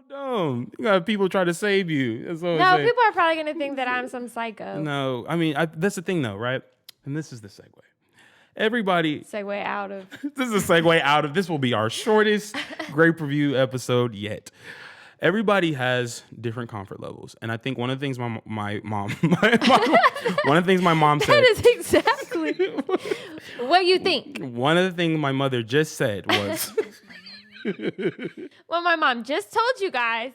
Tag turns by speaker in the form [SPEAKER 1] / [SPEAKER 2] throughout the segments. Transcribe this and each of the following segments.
[SPEAKER 1] dumb. You got people try to save you. That's what I'm
[SPEAKER 2] No,
[SPEAKER 1] saying.
[SPEAKER 2] people are probably going to think that I'm some psycho.
[SPEAKER 1] No, I mean, that's the thing though, right? And this is the segue. Everybody,
[SPEAKER 2] Segue out of.
[SPEAKER 1] this is a segue out of, this will be our shortest Great Review episode yet. Everybody has different comfort levels. And I think one of the things my mom said.
[SPEAKER 2] That is exactly what you think.
[SPEAKER 1] One of the things my mother just said was.
[SPEAKER 2] Well, my mom just told you guys.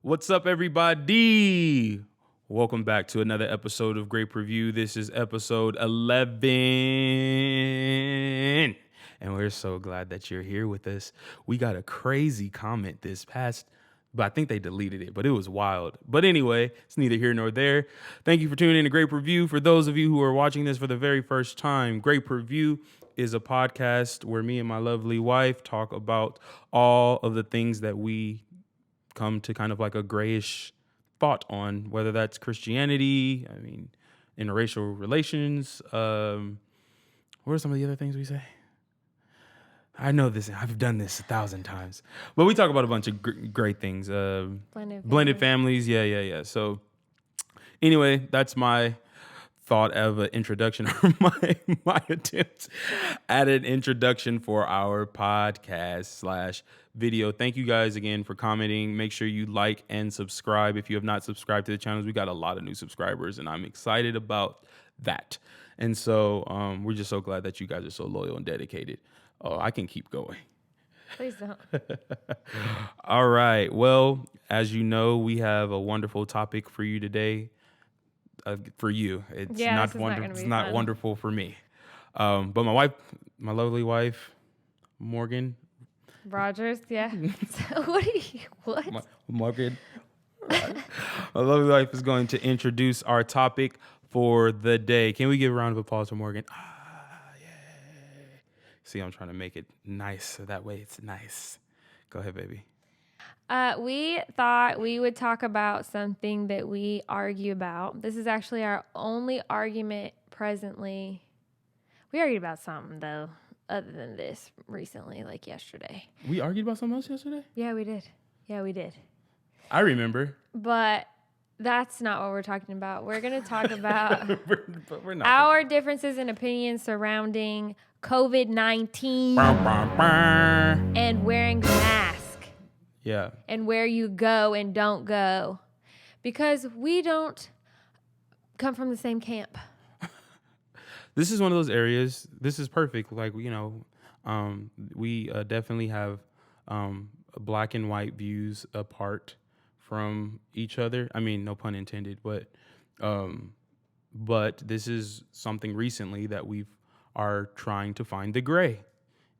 [SPEAKER 1] What's up, everybody? Welcome back to another episode of Great Purview. This is episode 11. And we're so glad that you're here with us. We got a crazy comment this past, but I think they deleted it, but it was wild. But anyway, it's neither here nor there. Thank you for tuning in to Great Purview. For those of you who are watching this for the very first time, Great Purview is a podcast where me and my lovely wife talk about all of the things that we come to kind of like a grayish thought on, whether that's Christianity, I mean, interracial relations. What are some of the other things we say? I know this. I've done this 1,000 times. But we talk about a bunch of great things. Blended families. Yeah. So anyway, that's my thought of an introduction, or my attempt at an introduction for our podcast / video. Thank you guys again for commenting. Make sure you like and subscribe if you have not subscribed to the channels. We got a lot of new subscribers, and I'm excited about that. And so we're just so glad that you guys are so loyal and dedicated. Oh, I can keep going.
[SPEAKER 2] Please don't.
[SPEAKER 1] All right. Well, as you know, we have a wonderful topic for you today. For you, it's not wonderful. It's not wonderful for me. But my wife, my lovely wife, Morgan
[SPEAKER 2] Rogers, yeah. So what?
[SPEAKER 1] Morgan. My lovely wife is going to introduce our topic for the day. Can we give a round of applause for Morgan? Yeah. See, I'm trying to make it nice, so that way it's nice. Go ahead, baby.
[SPEAKER 2] We thought we would talk about something that we argue about. This is actually our only argument presently. We argued about something, though, other than this recently, like yesterday.
[SPEAKER 1] We argued about something else yesterday?
[SPEAKER 2] Yeah, we did.
[SPEAKER 1] I remember.
[SPEAKER 2] But that's not what we're talking about. We're going to talk about
[SPEAKER 1] we're not
[SPEAKER 2] our differences in opinions surrounding COVID-19 and wearing masks.
[SPEAKER 1] Yeah.
[SPEAKER 2] And where you go and don't go. Because we don't come from the same camp.
[SPEAKER 1] This is one of those areas. This is perfect. Like, you know, we definitely have black and white views apart from each other. I mean, no pun intended, but this is something recently that we are trying to find the gray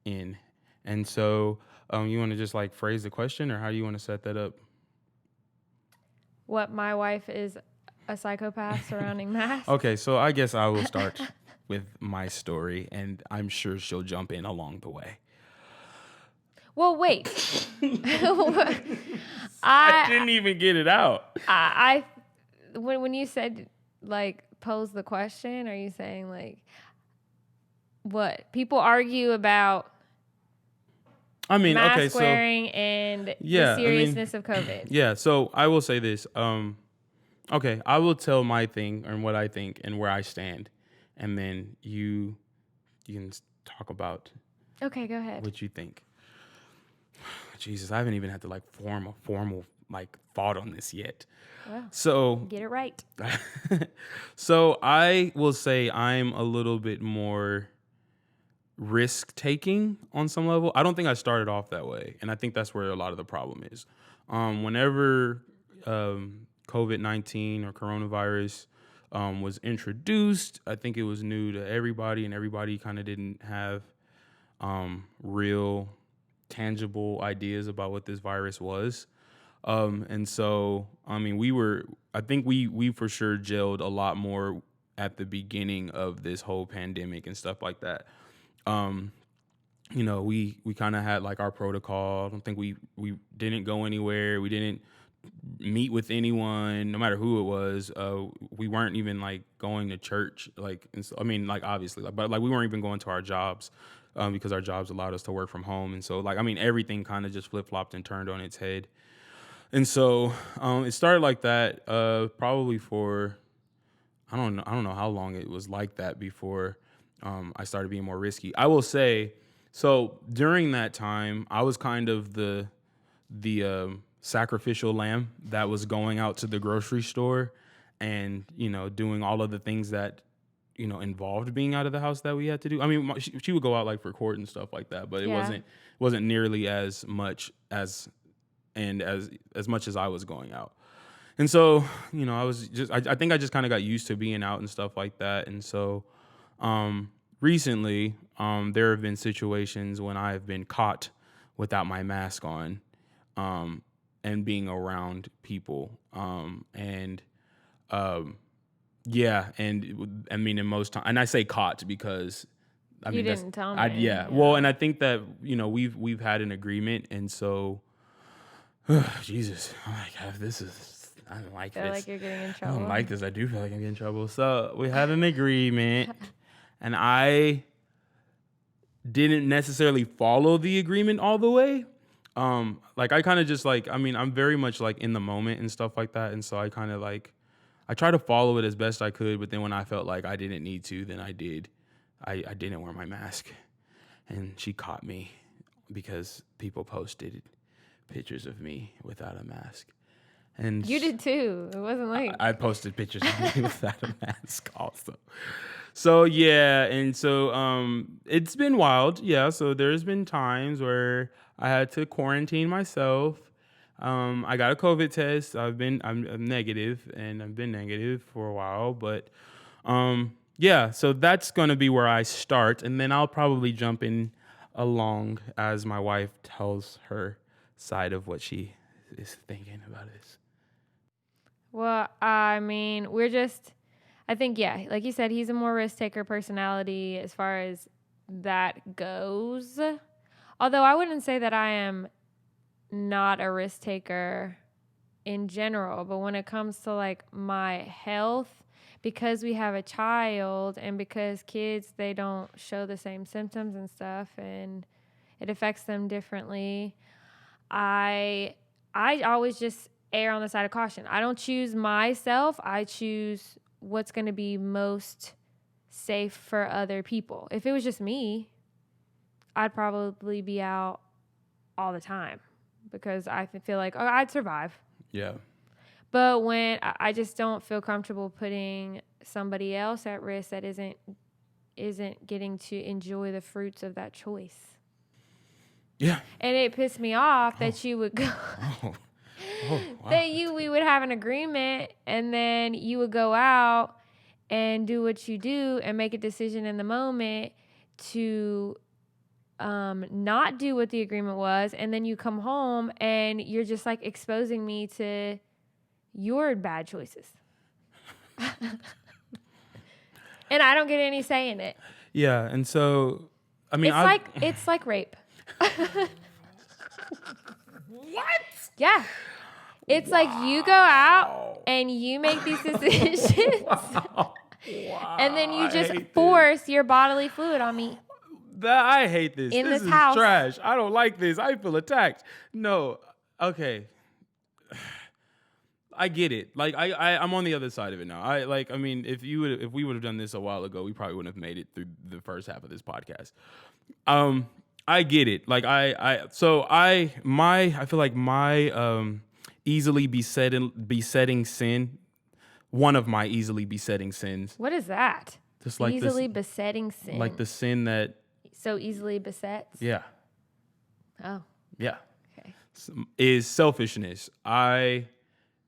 [SPEAKER 1] in. And so you want to just like phrase the question, or how do you want to set that up?
[SPEAKER 2] What, my wife is a psychopath surrounding masks?
[SPEAKER 1] Okay, so I guess I will start with my story, and I'm sure she'll jump in along the way.
[SPEAKER 2] Well, wait.
[SPEAKER 1] I didn't even get it out.
[SPEAKER 2] When you said like pose the question, are you saying like what people argue about?
[SPEAKER 1] I mean,
[SPEAKER 2] mask
[SPEAKER 1] okay, so
[SPEAKER 2] wearing and the seriousness of COVID.
[SPEAKER 1] Yeah, so I will say this. Okay, I will tell my thing and what I think and where I stand, and then you can talk about.
[SPEAKER 2] Okay, go ahead.
[SPEAKER 1] What you think? Jesus, I haven't even had to like form a formal like thought on this yet.
[SPEAKER 2] Well,
[SPEAKER 1] so
[SPEAKER 2] get it right.
[SPEAKER 1] So I will say I'm a little bit more risk taking on some level. I don't think I started off that way, and I think that's where a lot of the problem is. Whenever COVID-19 or coronavirus was introduced, I think it was new to everybody, and everybody kind of didn't have real tangible ideas about what this virus was. And so, I mean, I think we for sure gelled a lot more at the beginning of this whole pandemic and stuff like that. We kind of had like our protocol. I don't think we didn't go anywhere. We didn't meet with anyone, no matter who it was. We weren't even like going to church. Like, and so, I mean, like obviously, but like we weren't even going to our jobs because our jobs allowed us to work from home. And so, like, I mean, everything kind of just flip flopped and turned on its head. And so it started like that. Probably for I don't know how long it was like that before I started being more risky. I will say, so during that time, I was kind of the sacrificial lamb that was going out to the grocery store and doing all of the things that involved being out of the house that we had to do. I mean, she would go out like for court and stuff like that, but it wasn't nearly as much as much as I was going out. And so, I was I think I just kind of got used to being out and stuff like that. And so, recently, there have been situations when I have been caught without my mask on, and being around people. Yeah. And I mean, in most time, and I say caught because I
[SPEAKER 2] you
[SPEAKER 1] mean,
[SPEAKER 2] didn't tell me.
[SPEAKER 1] yeah. Well, and I think that, we've had an agreement. And so, Jesus, oh my God, I don't like
[SPEAKER 2] feel
[SPEAKER 1] this.
[SPEAKER 2] like you're getting in
[SPEAKER 1] I
[SPEAKER 2] trouble.
[SPEAKER 1] don't like this. I do feel like I'm getting in trouble. So we had an agreement, and I didn't necessarily follow the agreement all the way. Like I kind of just like, I mean, I'm very much like in the moment and stuff like that. And so I kind of like, I try to follow it as best I could. But then when I felt like I didn't need to, then I did. I didn't wear my mask, and she caught me because people posted pictures of me without a mask. And
[SPEAKER 2] You did too. It wasn't like
[SPEAKER 1] I posted pictures of me without a mask also. So yeah, and so it's been wild. Yeah, so there's been times where I had to quarantine myself. I got a COVID test. I'm negative, and I've been negative for a while, but yeah, so that's gonna be where I start, and then I'll probably jump in along as my wife tells her side of what she is thinking about this.
[SPEAKER 2] Well, I mean, I think, yeah, like you said, he's a more risk taker personality as far as that goes. Although I wouldn't say that I am not a risk taker in general, but when it comes to like my health, because we have a child and because kids, they don't show the same symptoms and stuff and it affects them differently, I always just err on the side of caution. I don't choose myself. I choose what's going to be most safe for other people. If it was just me, I'd probably be out all the time because I feel like, oh, I'd survive.
[SPEAKER 1] Yeah.
[SPEAKER 2] But when I just don't feel comfortable putting somebody else at risk that isn't getting to enjoy the fruits of that choice.
[SPEAKER 1] Yeah.
[SPEAKER 2] And it pissed me off that you would go
[SPEAKER 1] Wow.
[SPEAKER 2] that we would have an agreement and then you would go out and do what you do and make a decision in the moment to not do what the agreement was, and then you come home and you're just like exposing me to your bad choices. And I don't get any say in it.
[SPEAKER 1] Yeah, and so I mean,
[SPEAKER 2] it's like rape.
[SPEAKER 1] What?
[SPEAKER 2] Yeah. It's like you go out and you make these decisions.
[SPEAKER 1] Wow.
[SPEAKER 2] And then you just force your bodily fluid on me.
[SPEAKER 1] I hate this.
[SPEAKER 2] In
[SPEAKER 1] this
[SPEAKER 2] this
[SPEAKER 1] is
[SPEAKER 2] house.
[SPEAKER 1] trash. I don't like this. I feel attacked. No. Okay. I get it. Like I'm on the other side of it now. I mean, if we would have done this a while ago, we probably wouldn't have made it through the first half of this podcast. I get it. Like I feel like my easily besetting sin, one of my easily besetting sins.
[SPEAKER 2] What is that?
[SPEAKER 1] Just like
[SPEAKER 2] easily besetting sin.
[SPEAKER 1] Like the sin that
[SPEAKER 2] so easily besets?
[SPEAKER 1] Yeah.
[SPEAKER 2] Oh.
[SPEAKER 1] Yeah.
[SPEAKER 2] Okay.
[SPEAKER 1] Is selfishness. I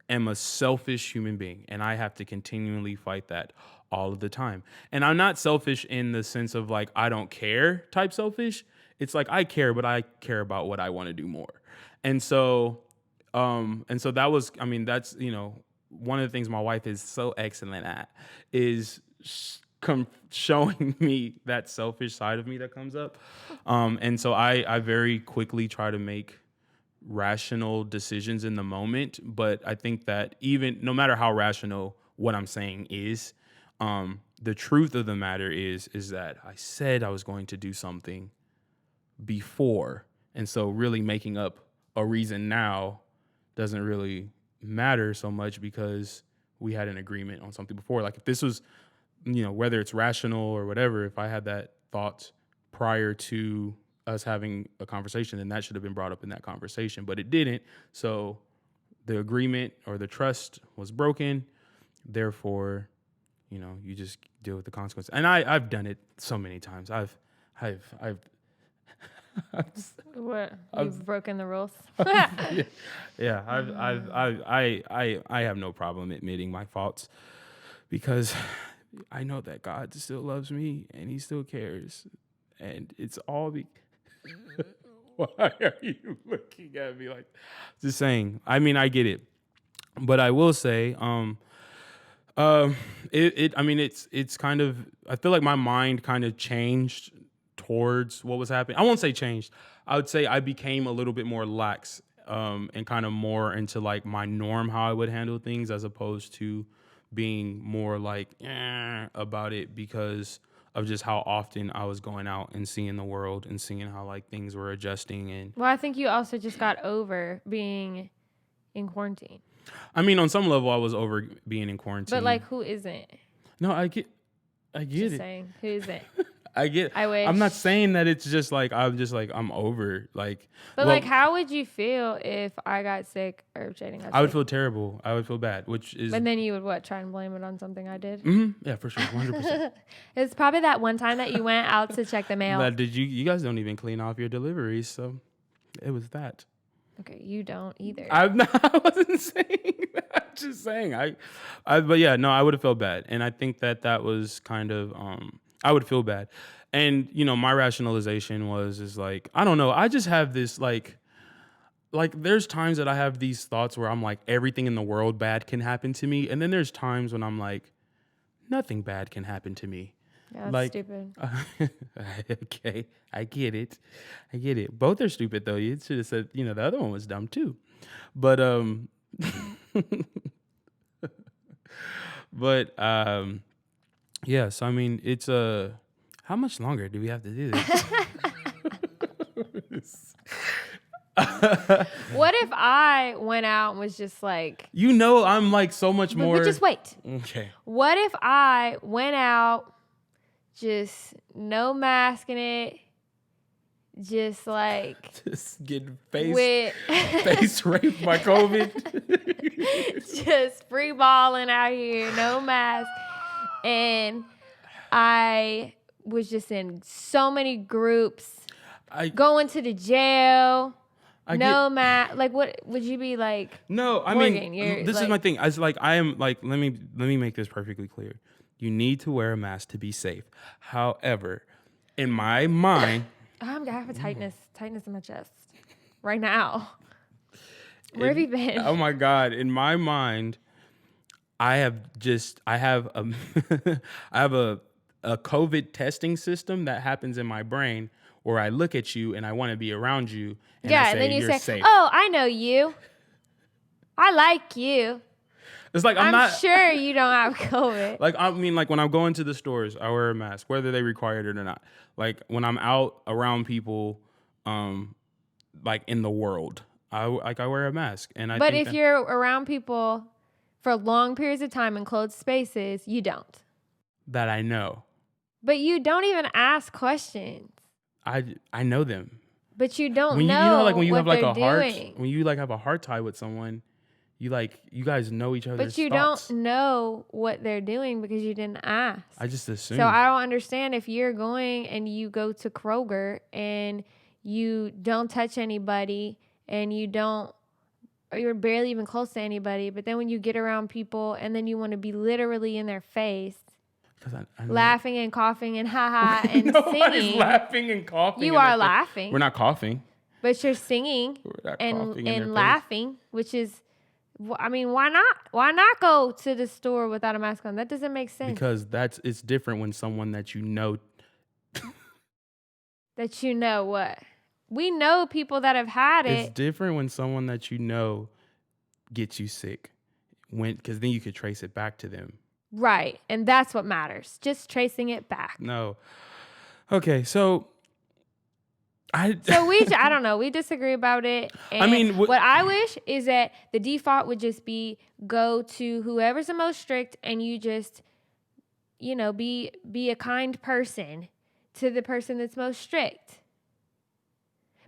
[SPEAKER 1] am a selfish human being, and I have to continually fight that all of the time. And I'm not selfish in the sense of like I don't care type selfish. it's like I care, but I care about what I want to do more. And so that was, I mean, that's, one of the things my wife is so excellent at is showing me that selfish side of me that comes up. And so I very quickly try to make rational decisions in the moment. But I think that even no matter how rational what I'm saying is, the truth of the matter is that I said I was going to do something before. And so really making up a reason now doesn't really matter so much because we had an agreement on something before. Like if this was, whether it's rational or whatever, if I had that thought prior to us having a conversation, then that should have been brought up in that conversation, but it didn't. So the agreement or the trust was broken. Therefore, you just deal with the consequences. And I've done it so many times. I've
[SPEAKER 2] What? You've broken the rules?
[SPEAKER 1] yeah. I have no problem admitting my faults because I know that God still loves me and he still cares. And it's all why are you looking at me like just saying? I mean, I get it. But I will say, it's kind of, I feel like my mind kind of changed towards what was happening. I won't say changed. I would say I became a little bit more lax, and kind of more into like my norm, how I would handle things, as opposed to being more like about it because of just how often I was going out and seeing the world and seeing how like things were adjusting. And
[SPEAKER 2] Well, I think you also just got over being in quarantine.
[SPEAKER 1] I mean, on some level, I was over being in quarantine.
[SPEAKER 2] But like, who isn't?
[SPEAKER 1] No, I get
[SPEAKER 2] Just
[SPEAKER 1] it.
[SPEAKER 2] saying, who isn't?
[SPEAKER 1] I get.
[SPEAKER 2] I wish.
[SPEAKER 1] I'm not saying that it's just like I'm over. Like,
[SPEAKER 2] But like, how would you feel if I got sick or Jaden got sick?
[SPEAKER 1] I would feel terrible. I would feel bad, which is.
[SPEAKER 2] And then you would what? Try and blame it on something I did?
[SPEAKER 1] Mm-hmm. Yeah, for sure, 100%.
[SPEAKER 2] It's probably that one time that you went out to check the mail.
[SPEAKER 1] But did you guys don't even clean off your deliveries, so it was that.
[SPEAKER 2] Okay, you don't either.
[SPEAKER 1] I wasn't saying that. I'm just saying but yeah, no, I would have felt bad, and I think that was kind of I would feel bad, and my rationalization is like I don't know. I just have this like there's times that I have these thoughts where I'm like everything in the world bad can happen to me, and then there's times when I'm like nothing bad can happen to me.
[SPEAKER 2] Yeah, that's stupid.
[SPEAKER 1] Okay, I get it. Both are stupid though. You should have said, the other one was dumb too. But yeah, so I mean, it's how much longer do we have to do this?
[SPEAKER 2] What if I went out and was just like,
[SPEAKER 1] I'm like so much more.
[SPEAKER 2] But just wait.
[SPEAKER 1] Okay.
[SPEAKER 2] What if I went out, just no mask in it, just like
[SPEAKER 1] just getting face raped by COVID,
[SPEAKER 2] just free balling out here, no mask, and I was just in so many groups, going to the jail. No mask. Like, what would you be like?
[SPEAKER 1] No, I
[SPEAKER 2] Morgan,
[SPEAKER 1] mean, this is my thing. I am like, let me make this perfectly clear. You need to wear a mask to be safe. However, in my mind,
[SPEAKER 2] I have a tightness in my chest right now. Where have you been?
[SPEAKER 1] Oh my God! In my mind, I have a I have a COVID testing system that happens in my brain where I look at you and I want to be around you. And I say,
[SPEAKER 2] and then you say,
[SPEAKER 1] safe.
[SPEAKER 2] "Oh, I know you. I like you."
[SPEAKER 1] It's like
[SPEAKER 2] I'm sure you don't have COVID.
[SPEAKER 1] Like, I mean, like when I'm going to the stores, I wear a mask, whether they require it or not. Like when I'm out around people, like in the world, I wear a mask. And
[SPEAKER 2] But if you're around people for long periods of time in closed spaces, you don't.
[SPEAKER 1] That I know.
[SPEAKER 2] But you don't even ask questions.
[SPEAKER 1] I know them.
[SPEAKER 2] But you don't
[SPEAKER 1] when
[SPEAKER 2] know
[SPEAKER 1] you know, like when you
[SPEAKER 2] what
[SPEAKER 1] have like
[SPEAKER 2] they're
[SPEAKER 1] a heart,
[SPEAKER 2] doing.
[SPEAKER 1] when you like have a heart tie with someone. You guys know each other's
[SPEAKER 2] But you
[SPEAKER 1] thoughts.
[SPEAKER 2] don't know what they're doing because you didn't ask.
[SPEAKER 1] I just assume.
[SPEAKER 2] So I don't understand if you're going and you go to Kroger and you don't touch anybody and you're barely even close to anybody. But then when you get around people and then you want to be literally in their face.
[SPEAKER 1] 'Cause I
[SPEAKER 2] laughing and coughing and haha and
[SPEAKER 1] nobody's
[SPEAKER 2] singing.
[SPEAKER 1] laughing and coughing.
[SPEAKER 2] You
[SPEAKER 1] in
[SPEAKER 2] are
[SPEAKER 1] their face.
[SPEAKER 2] laughing.
[SPEAKER 1] We're not coughing.
[SPEAKER 2] But you're singing
[SPEAKER 1] We're not
[SPEAKER 2] and
[SPEAKER 1] coughing in their face.
[SPEAKER 2] laughing, which is, I mean, why not? Why not go to the store without a mask on? That doesn't make sense.
[SPEAKER 1] Because it's different when someone that you know.
[SPEAKER 2] That you know what? We know people that have had
[SPEAKER 1] It's
[SPEAKER 2] it.
[SPEAKER 1] different when someone that you know gets you sick, because then you could trace it back to them.
[SPEAKER 2] Right. And that's what matters. Just tracing it back.
[SPEAKER 1] No. Okay, so
[SPEAKER 2] I don't know. We disagree about it. And
[SPEAKER 1] I mean,
[SPEAKER 2] what I wish is that the default would just be go to whoever's the most strict, and you just, be a kind person to the person that's most strict.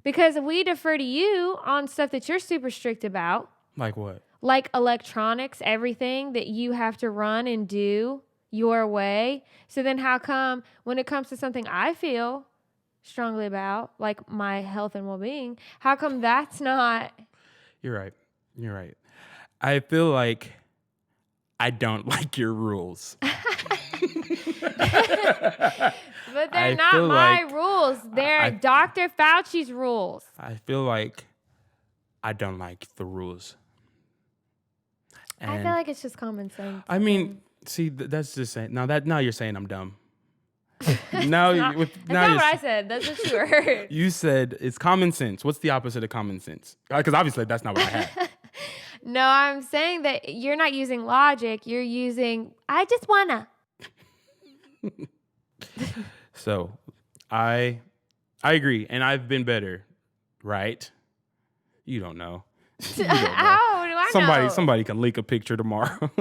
[SPEAKER 2] Because we defer to you on stuff that you're super strict about.
[SPEAKER 1] Like what?
[SPEAKER 2] Like electronics, everything that you have to run and do your way. So then how come when it comes to something I feel strongly about, like my health and well-being, how come that's not?
[SPEAKER 1] You're right. I feel like I don't like your rules.
[SPEAKER 2] But they're not my rules. They're Dr. Fauci's rules.
[SPEAKER 1] I feel like I don't like the rules. And
[SPEAKER 2] I feel like it's just common sense.
[SPEAKER 1] I mean, see, that's just saying. Now you're saying I'm dumb. Now
[SPEAKER 2] that's not what I said. That's what you heard.
[SPEAKER 1] You said it's common sense. What's the opposite of common sense? Because obviously that's not what I had.
[SPEAKER 2] No, I'm saying that you're not using logic. You're using, I just wanna.
[SPEAKER 1] So, I agree, and I've been better, right? You don't know.
[SPEAKER 2] How do I know?
[SPEAKER 1] Somebody can leak a picture tomorrow.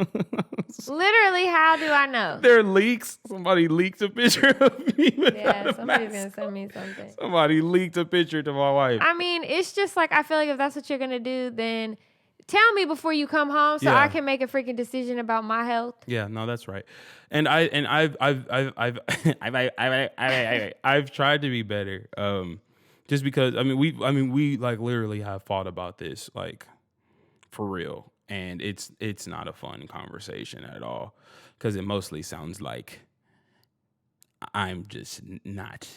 [SPEAKER 2] Literally, how do I know?
[SPEAKER 1] There are leaks. Somebody leaked a picture of me.
[SPEAKER 2] Yeah, somebody's gonna send me something.
[SPEAKER 1] Somebody leaked a picture to my wife.
[SPEAKER 2] I mean, it's just like, I feel like if that's what you're gonna do, then tell me before you come home so I can make a freaking decision about my health.
[SPEAKER 1] Yeah, no, that's right. And I've I've tried to be better. Just because we like literally have fought about this, like, for real, and it's not a fun conversation at all, because it mostly sounds like I'm just not.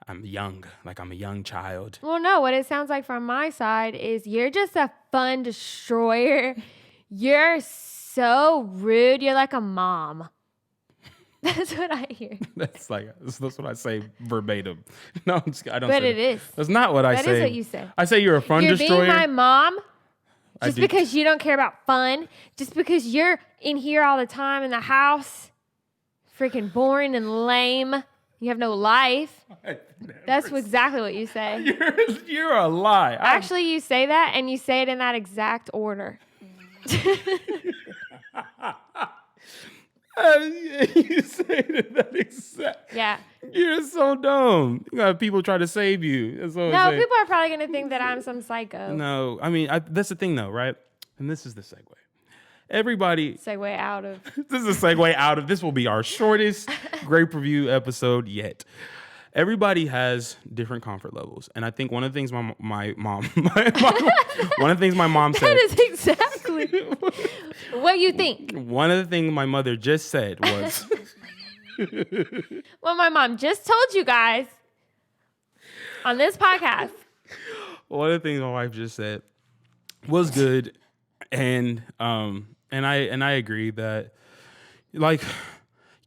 [SPEAKER 1] I'm young, like I'm a young child.
[SPEAKER 2] Well, no, what it sounds like from my side is you're just a fun destroyer. You're so rude. You're like a mom. That's what I hear.
[SPEAKER 1] That's what I say verbatim. No, I don't.
[SPEAKER 2] But
[SPEAKER 1] say
[SPEAKER 2] it is.
[SPEAKER 1] That's not what I say.
[SPEAKER 2] That is what you say.
[SPEAKER 1] I say you're a fun destroyer.
[SPEAKER 2] You're being my mom just because you don't care about fun. Just because you're in here all the time in the house. Freaking boring and lame. You have no life. That's exactly what you say.
[SPEAKER 1] You're a lie.
[SPEAKER 2] Actually, you say that, and you say it in that exact order.
[SPEAKER 1] You say that exact.
[SPEAKER 2] Yeah.
[SPEAKER 1] You're so dumb. You got people try to save you. That's what
[SPEAKER 2] No, people are probably going to think that I'm some psycho.
[SPEAKER 1] No, I mean, that's the thing, though, right? And this is the segue. Everybody.
[SPEAKER 2] Segue out of.
[SPEAKER 1] This is a segue out of. This will be our shortest grape review episode yet. Everybody has different comfort levels, and I think one of the things my mom one of the things my mom said.
[SPEAKER 2] That is exactly what you think.
[SPEAKER 1] One of the things my mother just said was.
[SPEAKER 2] Well, my mom just told you guys on this podcast.
[SPEAKER 1] One of the things my wife just said was good, and I agree that, like,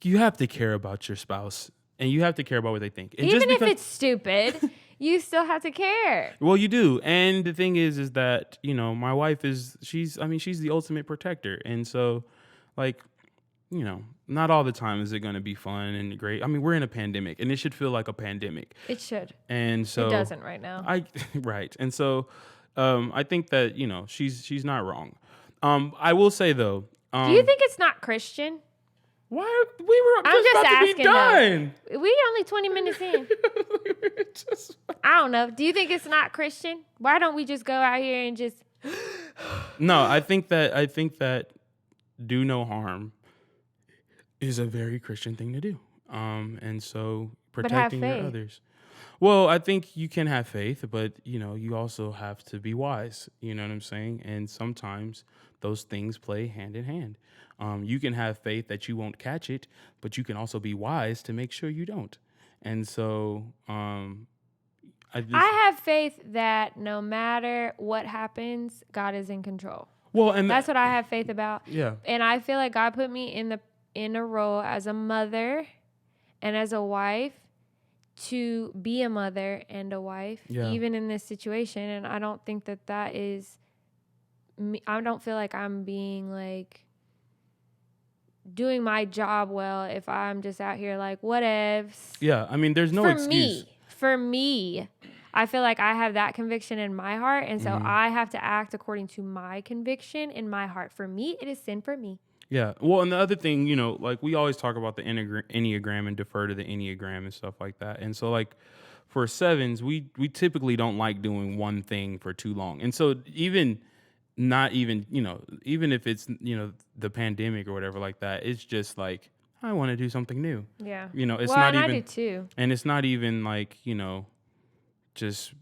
[SPEAKER 1] you have to care about your spouse. And you have to care about what they think. And
[SPEAKER 2] even if it's stupid, you still have to care.
[SPEAKER 1] Well, you do. And the thing is that, my wife she's the ultimate protector. And so, like, not all the time is it going to be fun and great. I mean, we're in a pandemic, and it should feel like a pandemic.
[SPEAKER 2] It should.
[SPEAKER 1] And so
[SPEAKER 2] it doesn't right now.
[SPEAKER 1] Right. And so, I think that, she's not wrong. I will say, though.
[SPEAKER 2] Do you think it's not Christian?
[SPEAKER 1] Why? We were just about asking, to be done.
[SPEAKER 2] We only 20 minutes in. I don't know. Do you think it's not Christian? Why don't we just go out here and just...
[SPEAKER 1] No, I think that do no harm is a very Christian thing to do. And so protecting your others. Well, I think you can have faith, but you also have to be wise. You know what I'm saying? And sometimes those things play hand in hand. You can have faith that you won't catch it, but you can also be wise to make sure you don't. And so, I just
[SPEAKER 2] I have faith that no matter what happens, God is in control.
[SPEAKER 1] well, and
[SPEAKER 2] That's what I have faith about.
[SPEAKER 1] yeah,
[SPEAKER 2] And I feel like God put me in a role as a mother and as a wife to be a mother and a wife,
[SPEAKER 1] Yeah.
[SPEAKER 2] even in this situation. And I don't think that is me. I don't feel like I'm being like doing my job well if I'm just out here like whatevs.
[SPEAKER 1] yeah. I mean, there's no excuse.
[SPEAKER 2] For me, I feel like I have that conviction in my heart, and so I have to act according to my conviction in my heart. For me, it is sin for me.
[SPEAKER 1] Yeah. Well, and the other thing, like we always talk about the Enneagram and defer to the Enneagram and stuff like that. And so, like, for sevens, we typically don't like doing one thing for too long. And so, not even, even if it's, the pandemic or whatever like that, it's just like, I want to do something new.
[SPEAKER 2] Yeah.
[SPEAKER 1] It's
[SPEAKER 2] well,
[SPEAKER 1] not
[SPEAKER 2] and
[SPEAKER 1] even,
[SPEAKER 2] I do too.
[SPEAKER 1] and it's not even like, just,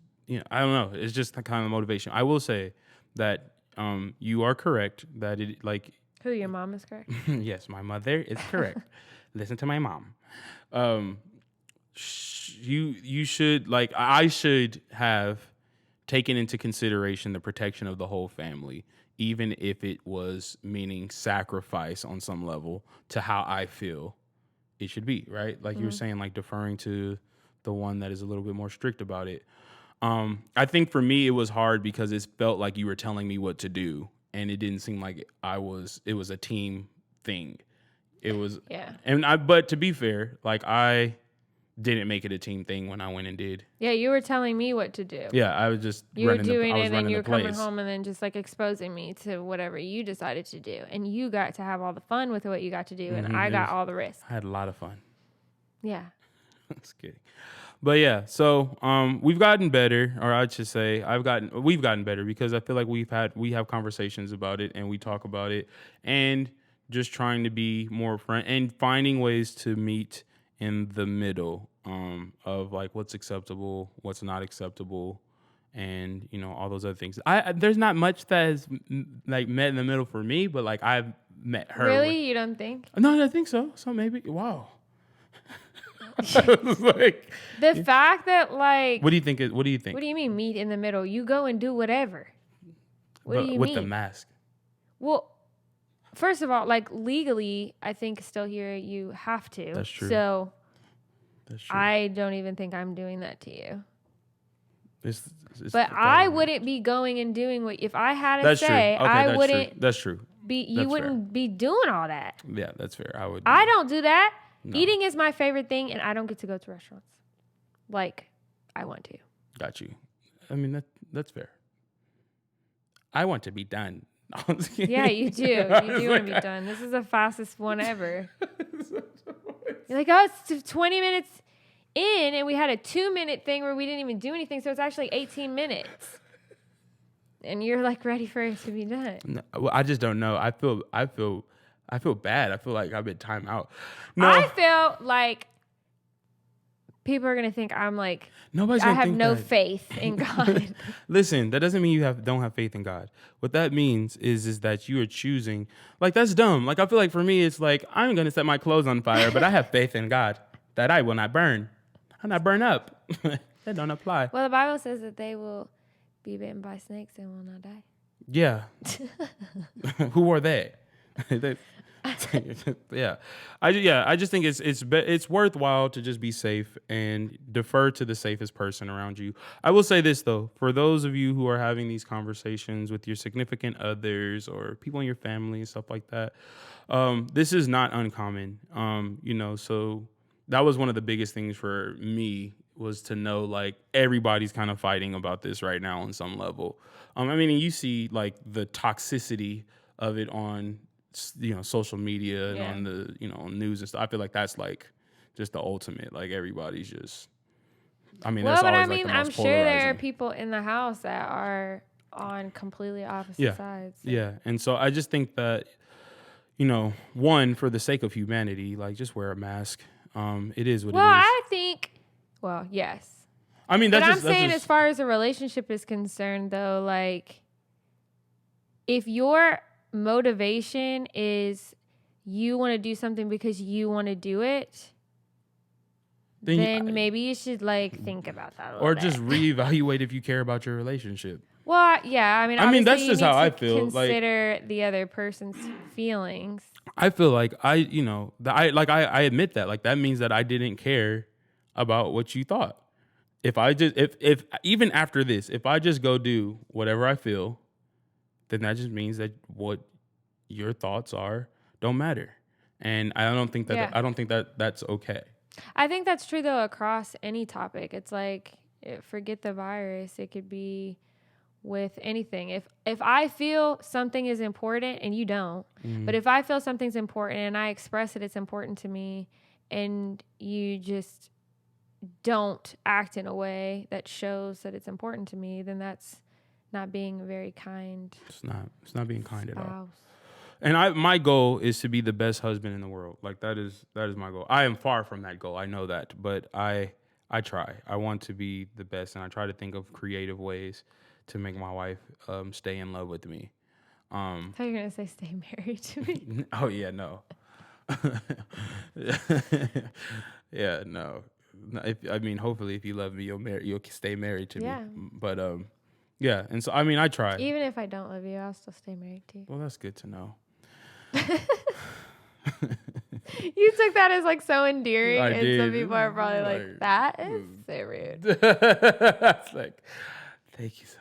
[SPEAKER 1] I don't know. It's just the kind of motivation. I will say that you are correct that it, like,
[SPEAKER 2] Who, your mom is correct?
[SPEAKER 1] yes, my mother is correct. Listen to my mom. You should, like, I should have taken into consideration the protection of the whole family, even if it was meaning sacrifice on some level to how I feel it should be, right? Like you were saying, like deferring to the one that is a little bit more strict about it. I think for me, it was hard because it felt like you were telling me what to do, and it didn't seem like it was a team thing. It was,
[SPEAKER 2] Yeah.
[SPEAKER 1] but to be fair, like I didn't make it a team thing when I went and did.
[SPEAKER 2] Yeah, you were telling me what to do.
[SPEAKER 1] Yeah, I was just
[SPEAKER 2] You were doing
[SPEAKER 1] I was
[SPEAKER 2] it, and you were
[SPEAKER 1] the
[SPEAKER 2] coming
[SPEAKER 1] plays.
[SPEAKER 2] home and then just like exposing me to whatever you decided to do. And you got to have all the fun with what you got to do, and I got all the risk.
[SPEAKER 1] I had a lot of fun.
[SPEAKER 2] Yeah.
[SPEAKER 1] Just kidding. But yeah, so we've gotten better, or I should say we've gotten better because I feel like we have conversations about it and we talk about it and just trying to be more friend and finding ways to meet in the middle of like what's acceptable, what's not acceptable, and all those other things. There's not much that has like met in the middle for me, but like I've met her.
[SPEAKER 2] Really? You don't think?
[SPEAKER 1] No, I think so. So maybe wow. Like,
[SPEAKER 2] The fact that like
[SPEAKER 1] what do you think? What do you think?
[SPEAKER 2] What do you mean meet in the middle? You go and do whatever. What do you
[SPEAKER 1] with
[SPEAKER 2] mean?
[SPEAKER 1] the mask?
[SPEAKER 2] Well, first of all, like legally, I think still here you have to.
[SPEAKER 1] That's true.
[SPEAKER 2] So
[SPEAKER 1] That's true.
[SPEAKER 2] I don't even think I'm doing that to you.
[SPEAKER 1] It's
[SPEAKER 2] But I wouldn't be going and doing what if I had to
[SPEAKER 1] That's
[SPEAKER 2] say.
[SPEAKER 1] true. Okay,
[SPEAKER 2] I
[SPEAKER 1] that's
[SPEAKER 2] wouldn't
[SPEAKER 1] true. That's true.
[SPEAKER 2] be. You
[SPEAKER 1] That's
[SPEAKER 2] wouldn't be doing all that.
[SPEAKER 1] Yeah, that's fair. I would.
[SPEAKER 2] I don't do that.
[SPEAKER 1] No.
[SPEAKER 2] Eating is my favorite thing, and I don't get to go to restaurants like I want to.
[SPEAKER 1] Got you. I mean that's fair. I want to be done.
[SPEAKER 2] Yeah, you do. You do want to be done. This is the fastest one ever. You're like, oh, it's 20 minutes in, and we had a 2-minute thing where we didn't even do anything, so it's actually 18 minutes. And you're like ready for it to be done.
[SPEAKER 1] No, well, I just don't know. I feel bad. I feel like I've been timed out. No,
[SPEAKER 2] I feel like people are gonna think I'm like
[SPEAKER 1] nobody's
[SPEAKER 2] I
[SPEAKER 1] gonna
[SPEAKER 2] have
[SPEAKER 1] think
[SPEAKER 2] no
[SPEAKER 1] that.
[SPEAKER 2] faith in God.
[SPEAKER 1] Listen, that doesn't mean you don't have faith in God. What that means is that you are choosing. Like that's dumb. Like I feel like for me, it's like I'm gonna set my clothes on fire, but I have faith in God that I will not burn. I'll not burn up. That don't apply.
[SPEAKER 2] Well, the Bible says that they will be bitten by snakes and will not die.
[SPEAKER 1] Yeah. Who are they? Yeah. I just think it's worthwhile to just be safe and defer to the safest person around you. I will say this though, for those of you who are having these conversations with your significant others or people in your family and stuff like that, this is not uncommon. So that was one of the biggest things for me was to know like everybody's kind of fighting about this right now on some level. I mean, you see like the toxicity of it on social media and on the on news and stuff. I feel like that's like just the ultimate. Like everybody's just. I mean,
[SPEAKER 2] well,
[SPEAKER 1] that's
[SPEAKER 2] but
[SPEAKER 1] always
[SPEAKER 2] I mean,
[SPEAKER 1] like the most
[SPEAKER 2] I'm sure there are
[SPEAKER 1] polarizing.
[SPEAKER 2] people in the house that are on completely opposite sides. So.
[SPEAKER 1] Yeah, and so I just think that one, for the sake of humanity, like just wear a mask. It is what it is.
[SPEAKER 2] Well, I think. Well, yes.
[SPEAKER 1] I mean,
[SPEAKER 2] But
[SPEAKER 1] that's
[SPEAKER 2] I'm
[SPEAKER 1] just, that's
[SPEAKER 2] saying,
[SPEAKER 1] just,
[SPEAKER 2] as far as a relationship is concerned, though, like, if your motivation is you want to do something because you want to do it, then maybe you should, like, think about that a little
[SPEAKER 1] or
[SPEAKER 2] bit.
[SPEAKER 1] just reevaluate if you care about your relationship.
[SPEAKER 2] Well, yeah, I mean,
[SPEAKER 1] that's
[SPEAKER 2] obviously
[SPEAKER 1] just
[SPEAKER 2] you need
[SPEAKER 1] how I
[SPEAKER 2] to
[SPEAKER 1] feel. Like,
[SPEAKER 2] consider the other person's feelings.
[SPEAKER 1] I feel like I admit that. Like, that means that I didn't care about what you thought. If I just, if even after this, if I just go do whatever I feel, then that just means that what your thoughts are don't matter. And I don't think that,
[SPEAKER 2] Yeah.
[SPEAKER 1] I don't think that that's okay.
[SPEAKER 2] I think that's true, though, across any topic. It's like, forget the virus. It could be with anything. If I feel something is important and you don't, but if I feel something's important and I express it, it's important to me, and you just don't act in a way that shows that it's important to me, then that's not being a very kind.
[SPEAKER 1] It's not being kind
[SPEAKER 2] spouse.
[SPEAKER 1] at all. And my goal is to be the best husband in the world. Like, that is my goal. I am far from that goal. I know that, but I try. I want to be the best, and I try to think of creative ways to make my wife stay in love with me.
[SPEAKER 2] I thought you were gonna say stay married to me.
[SPEAKER 1] Oh yeah, no. Yeah, no. Hopefully, if you love me, you'll stay married to me. But yeah. And so, I mean, I try.
[SPEAKER 2] Even if I don't love you, I'll still stay married to you.
[SPEAKER 1] Well, that's good to know.
[SPEAKER 2] You took that as, like, so endearing,
[SPEAKER 1] I
[SPEAKER 2] and
[SPEAKER 1] did.
[SPEAKER 2] some people are probably like, that is so rude.
[SPEAKER 1] It's like, thank you so much.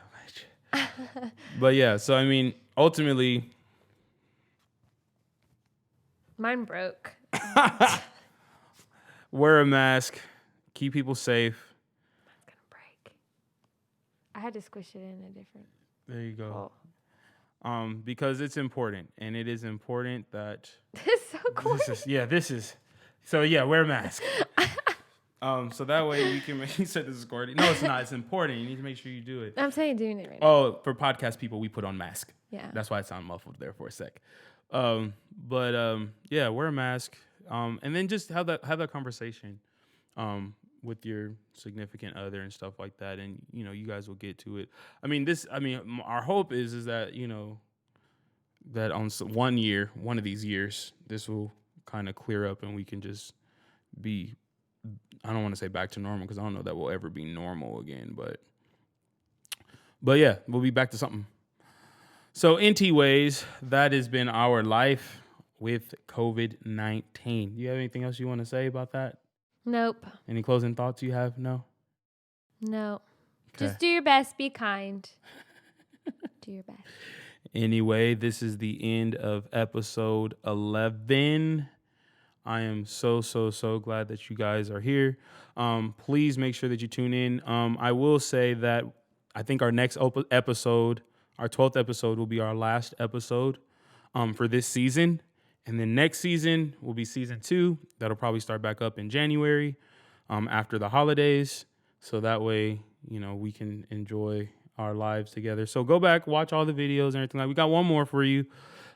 [SPEAKER 1] But yeah, so I mean, ultimately,
[SPEAKER 2] mine broke.
[SPEAKER 1] wear a mask, keep people safe.
[SPEAKER 2] Mine's gonna break. I had to squish it in a different.
[SPEAKER 1] There you go.
[SPEAKER 2] hole.
[SPEAKER 1] Because it's important, and it is important that
[SPEAKER 2] This is so cool.
[SPEAKER 1] Wear a mask. So that way we can make. You said this is corny. No, it's not. It's important. You need to make sure you do it.
[SPEAKER 2] I'm saying doing it right now.
[SPEAKER 1] Oh, for podcast people, we put on mask.
[SPEAKER 2] Yeah.
[SPEAKER 1] That's why it sounded muffled there for a sec. Yeah, wear a mask. And then just have that conversation with your significant other and stuff like that, and you guys will get to it. Our hope is that that on one of these years, this will kind of clear up, and we can just be, I don't want to say back to normal, because I don't know that we'll ever be normal again, but yeah, we'll be back to something. So NT ways, that has been our life with COVID-19. You have anything else you want to say about that?
[SPEAKER 2] Nope.
[SPEAKER 1] Any closing thoughts you have? No?
[SPEAKER 2] No.
[SPEAKER 1] Okay.
[SPEAKER 2] Just do your best. Be kind. Do your best.
[SPEAKER 1] Anyway, this is the end of episode 11. I am so glad that you guys are here. Please make sure that you tune in. I will say that I think our next episode, our 12th episode, will be our last episode for this season. And then next season will be season 2. That'll probably start back up in January after the holidays. So that way, we can enjoy our lives together. So go back, watch all the videos and everything. We got one more for you.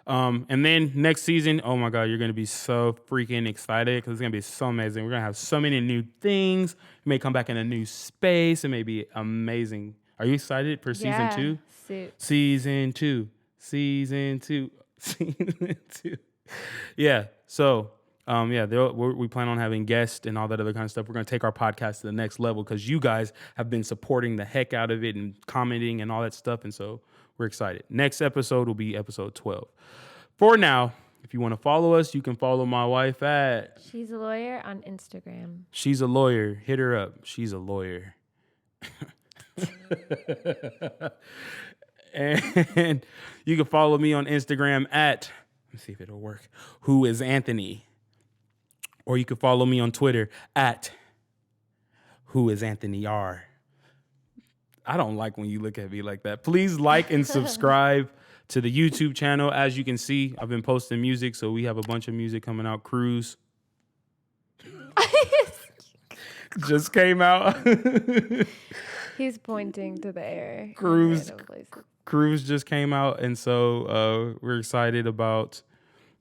[SPEAKER 1] And then next season, oh my God, you're going to be so freaking excited, because it's going to be so amazing. We're going to have so many new things. We may come back in a new space. It may be amazing. Are you excited for season 2? Season 2. Season 2. Season 2. Yeah. So, we plan on having guests and all that other kind of stuff. We're going to take our podcast to the next level, because you guys have been supporting the heck out of it and commenting and all that stuff. And so we're excited. Next episode will be episode 12. For now, if you want to follow us, you can follow my wife at
[SPEAKER 2] She's a Lawyer on Instagram.
[SPEAKER 1] She's a Lawyer. Hit her up. She's a lawyer. And you can follow me on Instagram at, let's see if it'll work, Who is Anthony? Or you can follow me on Twitter at Who is Anthony R. I don't like when you look at me like that. Please like and subscribe to the YouTube channel. As you can see, I've been posting music, so we have a bunch of music coming out. Cruise just came out.
[SPEAKER 2] He's pointing to the air.
[SPEAKER 1] Cruise just came out, and so we're excited about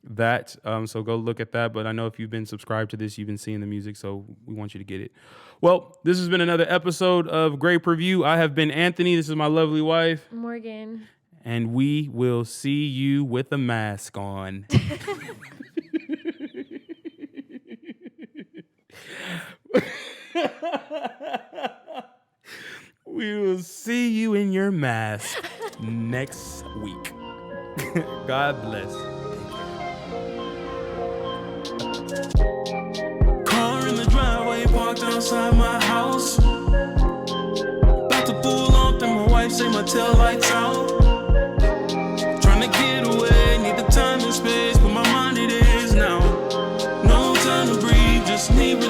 [SPEAKER 1] that. So go look at that. But I know if you've been subscribed to this, you've been seeing the music, so we want you to get it. Well, this has been another episode of Great Purview. I have been Anthony. This is my lovely wife.
[SPEAKER 2] Morgan.
[SPEAKER 1] And we will see you with a mask on. We will see you in your mask next week. God bless.
[SPEAKER 3] Car in the driveway parked outside my house. About to pull off, then my wife say my tail lights out. Trying to get away, need the time and space, but my mind it is now. No time to breathe, just need